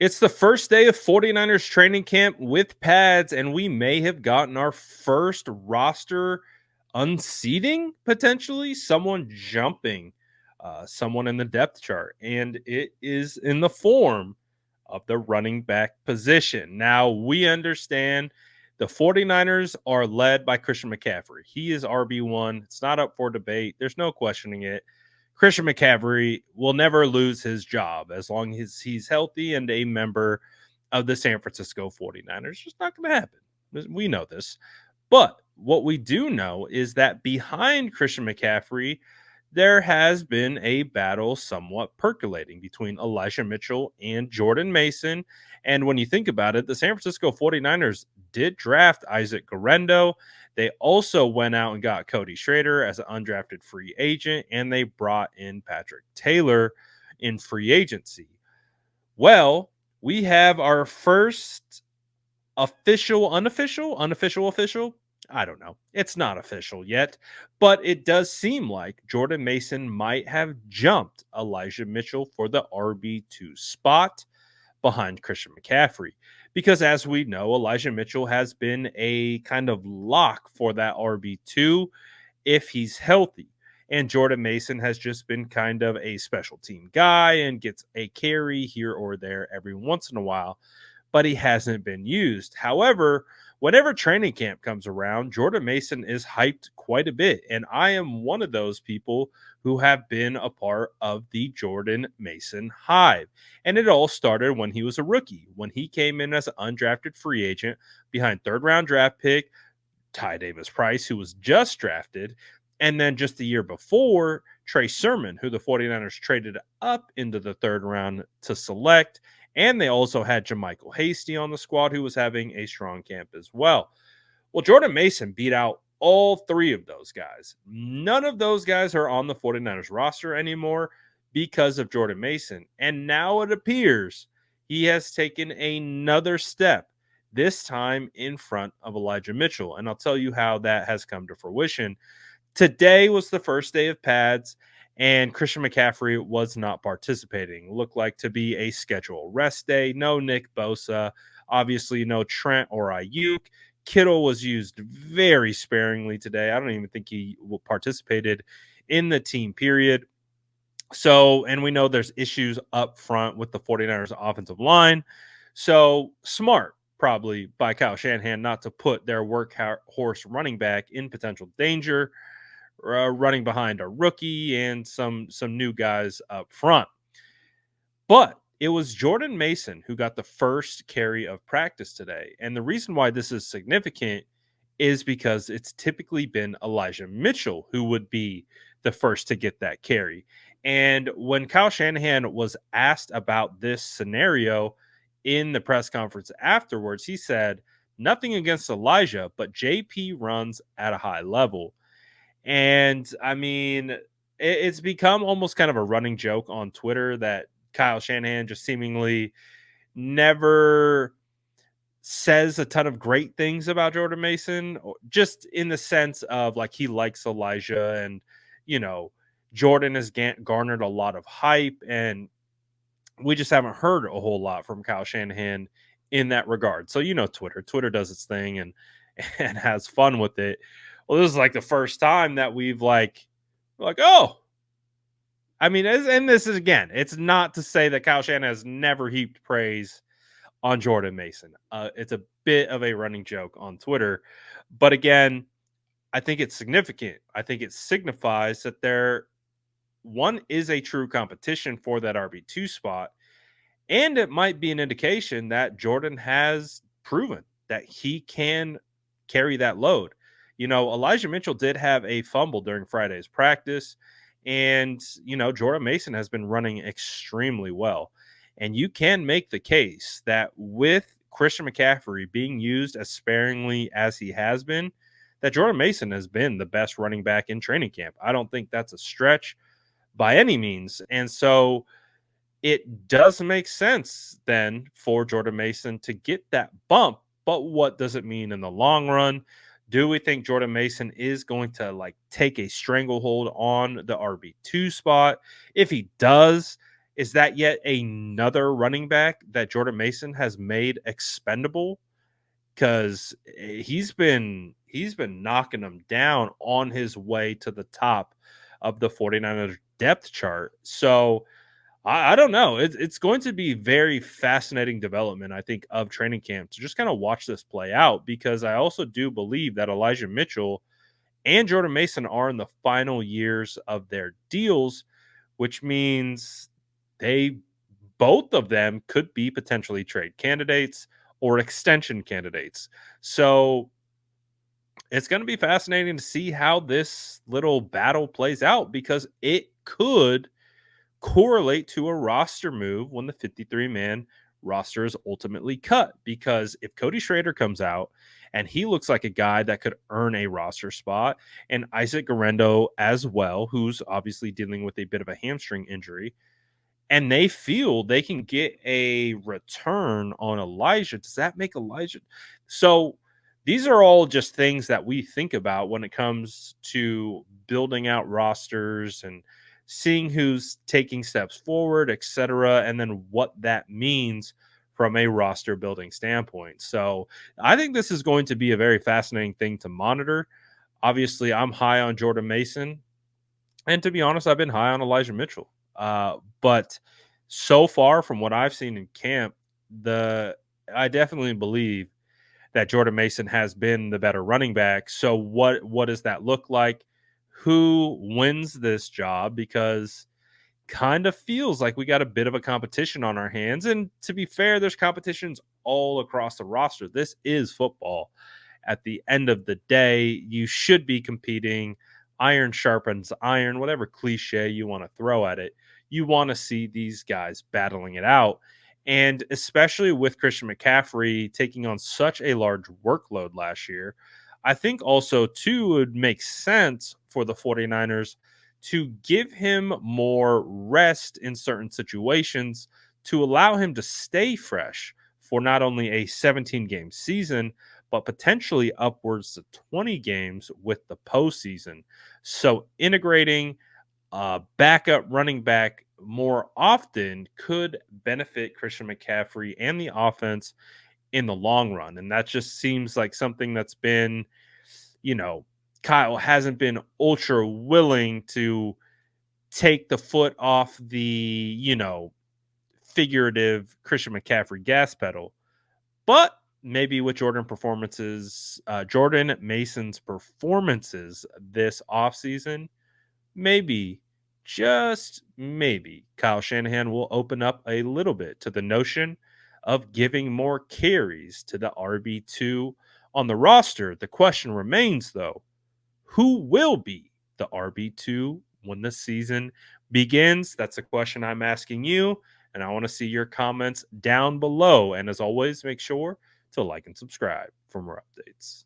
It's the first day of 49ers training camp with pads, and we may have gotten our first roster unseating, potentially, someone jumping someone in the depth chart. And it is in the form of the running back position. Now, we understand the 49ers are led by Christian McCaffrey. He is RB1. It's not up for debate. There's no questioning it. Christian McCaffrey will never lose his job as long as he's healthy and a member of the San Francisco 49ers. It's just not going to happen. We know this. But what we do know is that behind Christian McCaffrey, there has been a battle somewhat percolating between Elijah Mitchell and Jordan Mason. And when you think about it, the San Francisco 49ers did draft Isaac Guerendo. They also went out and got Cody Schrader as an undrafted free agent, and they brought in Patrick Taylor in free agency. Well, we have our first unofficial. I don't know. It's not official yet, but it does seem like Jordan Mason might have jumped Elijah Mitchell for the RB2 spot behind Christian McCaffrey. Because as we know, Elijah Mitchell has been a kind of lock for that RB2 if he's healthy. And Jordan Mason has just been kind of a special team guy and gets a carry here or there every once in a while, but he hasn't been used. However, whenever training camp comes around, Jordan Mason is hyped quite a bit. And I am one of those people who have been a part of the Jordan Mason hive. And it all started when he was a rookie, when he came in as an undrafted free agent behind third round draft pick Ty Davis Price, who was just drafted. And then just the year before, Trey Sermon, who the 49ers traded up into the third round to select. And they also had JaMycal Hasty on the squad, who was having a strong camp as well. Well, Jordan Mason beat out all three of those guys. None of those guys are on the 49ers roster anymore because of Jordan Mason. And now it appears he has taken another step, this time in front of Elijah Mitchell. And I'll tell you how that has come to fruition. Today was the first day of pads, and Christian McCaffrey was not participating. It looked like to be a schedule rest day. No Nick Bosa, obviously no Trent or Ayuk. Kittle was used very sparingly today. I don't even think he participated in the team period. So, and we know there's issues up front with the 49ers offensive line. So, smart probably by Kyle Shanahan not to put their workhorse running back in potential danger, running behind a rookie and some new guys up front. But it was Jordan Mason who got the first carry of practice today. And the reason why this is significant is because it's typically been Elijah Mitchell who would be the first to get that carry. And when Kyle Shanahan was asked about this scenario in the press conference afterwards, he said, nothing against Elijah, but JP runs at a high level. And I mean, it's become almost kind of a running joke on Twitter that Kyle Shanahan just seemingly never says a ton of great things about Jordan Mason, just in the sense of like he likes Elijah and, Jordan has garnered a lot of hype, and we just haven't heard a whole lot from Kyle Shanahan in that regard. So, Twitter does its thing and and has fun with it. Well, this is like the first time that we've oh, I mean, and this is again, it's not to say that Kyle Shanahan has never heaped praise on Jordan Mason. It's a bit of a running joke on Twitter, but again, I think it's significant. I think it signifies that one is a true competition for that RB2 spot, and it might be an indication that Jordan has proven that he can carry that load. Elijah Mitchell did have a fumble during Friday's practice, and, Jordan Mason has been running extremely well. And you can make the case that with Christian McCaffrey being used as sparingly as he has been, that Jordan Mason has been the best running back in training camp. I don't think that's a stretch by any means. And so it does make sense then for Jordan Mason to get that bump. But what does it mean in the long run? Do we think Jordan Mason is going to take a stranglehold on the RB2 spot? If he does, is that yet another running back that Jordan Mason has made expendable? Because he's been knocking them down on his way to the top of the 49ers depth chart. So I don't know. It's going to be very fascinating development, I think, of training camp to just kind of watch this play out because I also do believe that Elijah Mitchell and Jordan Mason are in the final years of their deals, which means they both of them could be potentially trade candidates or extension candidates. So it's going to be fascinating to see how this little battle plays out because it could correlate to a roster move when the 53 man roster is ultimately cut. Because if Cody Schrader comes out and he looks like a guy that could earn a roster spot, and Isaac Garendo as well, who's obviously dealing with a bit of a hamstring injury, and they feel they can get a return on Elijah, does that make Elijah? So these are all just things that we think about when it comes to building out rosters and seeing who's taking steps forward, etc., and then what that means from a roster building standpoint. So I think this is going to be a very fascinating thing to monitor. Obviously, I'm high on Jordan Mason. And to be honest, I've been high on Elijah Mitchell. But so far, from what I've seen in camp, the I definitely believe that Jordan Mason has been the better running back. So what does that look like? Who wins this job? Because kind of feels like we got a bit of a competition on our hands. And to be fair, there's competitions all across the roster. This is football. At the end of the day, you should be competing. Iron sharpens iron, whatever cliche you want to throw at it. You want to see these guys battling it out. And especially with Christian McCaffrey taking on such a large workload last year, I think also, too, it would make sense for the 49ers to give him more rest in certain situations to allow him to stay fresh for not only a 17 game season, but potentially upwards to 20 games with the postseason. So integrating a backup running back more often could benefit Christian McCaffrey and the offense in the long run. And that just seems like something that's been, you know, Kyle hasn't been ultra willing to take the foot off the, figurative Christian McCaffrey gas pedal. But maybe with Jordan Mason's performances this offseason, maybe, just maybe, Kyle Shanahan will open up a little bit to the notion of giving more carries to the RB2 on the roster. The question remains, though, who will be the RB2 when the season begins? That's a question I'm asking you, and I want to see your comments down below. And as always, make sure to like and subscribe for more updates.